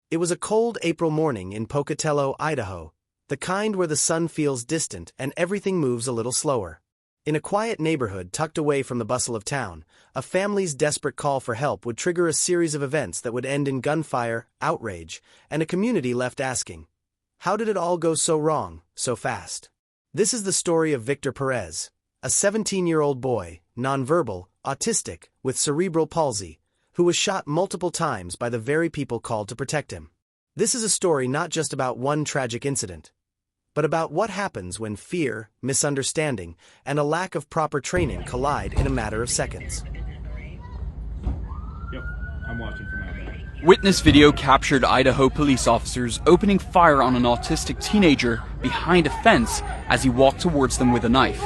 It was a cold April morning in Pocatello, Idaho, the kind where the sun feels distant and everything moves a little slower. In a quiet neighborhood tucked away from the bustle of town, a family's desperate call for help would trigger a series of events that would end in gunfire, outrage, and a community left asking, how did it all go so wrong, so fast? This is the story of Victor Perez, a 17-year-old boy, nonverbal, autistic, with cerebral palsy, who was shot multiple times by the very people called to protect him. This is a story not just about one tragic incident, but about what happens when fear, misunderstanding, and a lack of proper training collide in a matter of seconds. Yep, I'm watching from out there. Witness video captured Idaho police officers opening fire on an autistic teenager behind a fence as he walked towards them with a knife.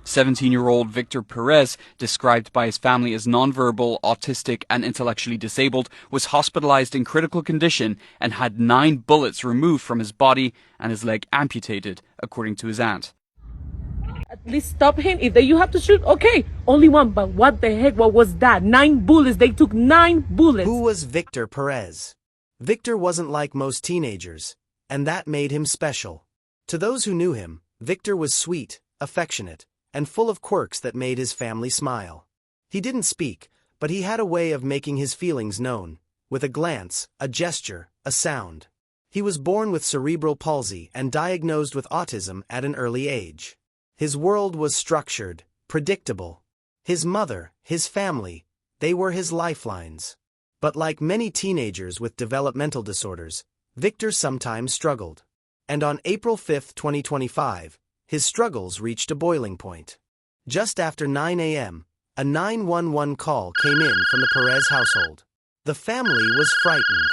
17-year-old Victor Perez, described by his family as nonverbal, autistic, and intellectually disabled, was hospitalized in critical condition and had 9 bullets removed from his body and his leg amputated, according to his aunt. At least stop him. If you have to shoot, okay, only one. But what the heck? What was that? 9 bullets. They took 9 bullets. Who was Victor Perez? Victor wasn't like most teenagers, and that made him special. To those who knew him, Victor was sweet, affectionate, and full of quirks that made his family smile. He didn't speak, but he had a way of making his feelings known, with a glance, a gesture, a sound. He was born with cerebral palsy and diagnosed with autism at an early age. His world was structured, predictable. His mother, his family, they were his lifelines. But like many teenagers with developmental disorders, Victor sometimes struggled. And on April 5, 2025, his struggles reached a boiling point. Just after 9 a.m., a 911 call came in from the Perez household. The family was frightened.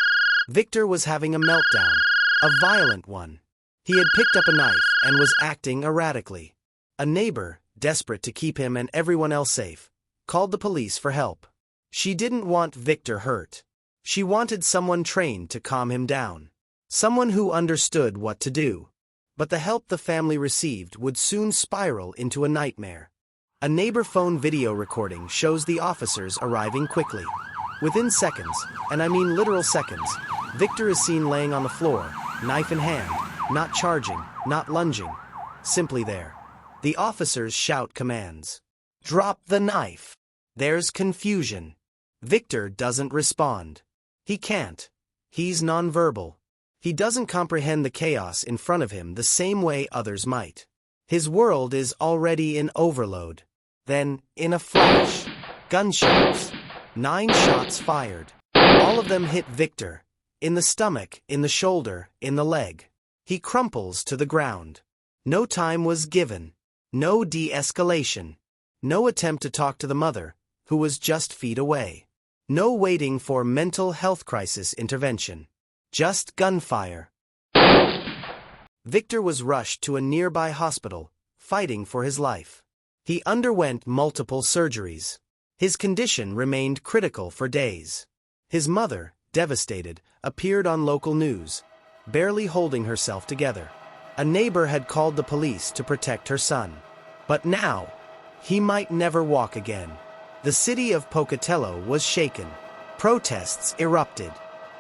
Victor was having a meltdown, a violent one. He had picked up a knife and was acting erratically. A neighbor, desperate to keep him and everyone else safe, called the police for help. She didn't want Victor hurt. She wanted someone trained to calm him down. Someone who understood what to do. But the help the family received would soon spiral into a nightmare. A neighbor phone video recording shows the officers arriving quickly. Within seconds, and I mean literal seconds, Victor is seen laying on the floor, knife in hand, not charging, not lunging, simply there. The officers shout commands. Drop the knife. There's confusion. Victor doesn't respond. He can't. He's nonverbal. He doesn't comprehend the chaos in front of him the same way others might. His world is already in overload. Then, in a flash, gunshots. 9 shots fired. All of them hit Victor. In the stomach, in the shoulder, in the leg. He crumples to the ground. No time was given. No de-escalation. No attempt to talk to the mother, who was just feet away. No waiting for mental health crisis intervention. Just gunfire. Victor was rushed to a nearby hospital, fighting for his life. He underwent multiple surgeries. His condition remained critical for days. His mother, devastated, appeared on local news, barely holding herself together. A neighbor had called the police to protect her son. But now, he might never walk again. The city of Pocatello was shaken. Protests erupted.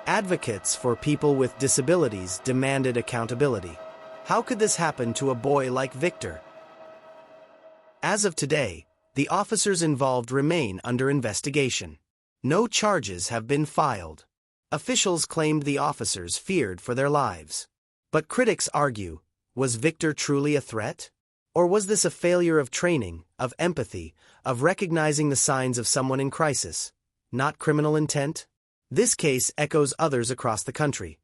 Advocates for people with disabilities demanded accountability. How could this happen to a boy like Victor? As of today, the officers involved remain under investigation. No charges have been filed. Officials claimed the officers feared for their lives. But critics argue, was Victor truly a threat? Or was this a failure of training, of empathy, of recognizing the signs of someone in crisis, not criminal intent? This case echoes others across the country.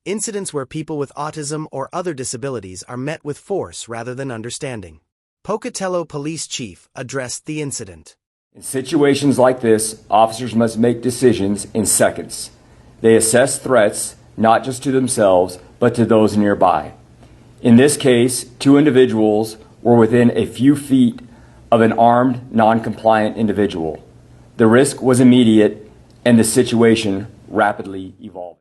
Incidents where people with autism or other disabilities are met with force rather than understanding. Pocatello Police Chief addressed the incident. In situations like this, officers must make decisions in seconds. They assess threats, not just to themselves, but to those nearby. In this case, 2 individuals were within a few feet of an armed, non-compliant individual. The risk was immediate, and the situation rapidly evolved.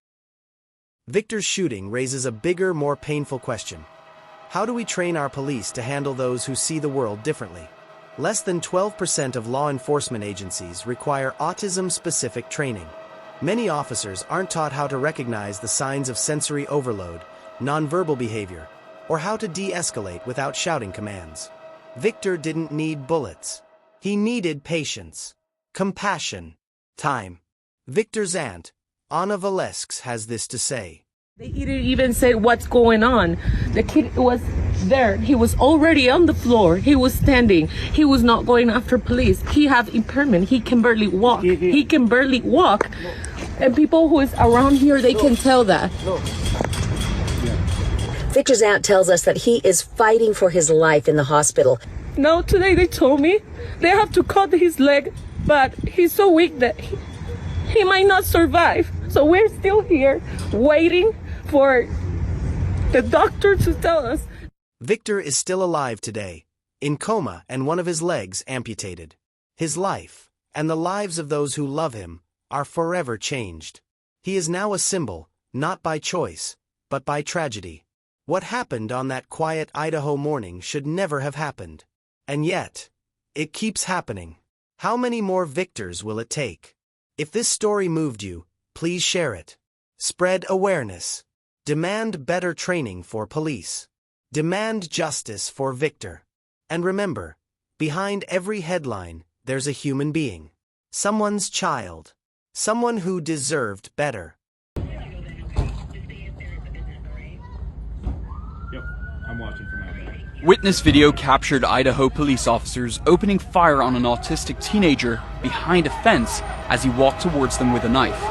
Victor's shooting raises a bigger, more painful question. How do we train our police to handle those who see the world differently? Less than 12% of law enforcement agencies require autism-specific training. Many officers aren't taught how to recognize the signs of sensory overload, nonverbal behavior, or how to de-escalate without shouting commands. Victor didn't need bullets. He needed patience, compassion, time. Victor's aunt, Anna Valesks, has this to say. They didn't even say what's going on. The kid was there. He was already on the floor. He was standing. He was not going after police. He has impairment. He can barely walk. He can barely walk. And people who is around here, they can tell that. Victor's aunt tells us that he is fighting for his life in the hospital. Now today they told me they have to cut his leg, but he's so weak that he might not survive. So we're still here waiting for the doctor to tell us. Victor is still alive today, in coma and one of his legs amputated. His life, and the lives of those who love him, are forever changed. He is now a symbol, not by choice, but by tragedy. What happened on that quiet Idaho morning should never have happened. And yet, it keeps happening. How many more Victors will it take? If this story moved you, please share it. Spread awareness. Demand better training for police. Demand justice for Victor. And remember, behind every headline, there's a human being. Someone's child. Someone who deserved better. Yep, I'm watching from out there. Witness video captured Idaho police officers opening fire on an autistic teenager behind a fence as he walked towards them with a knife.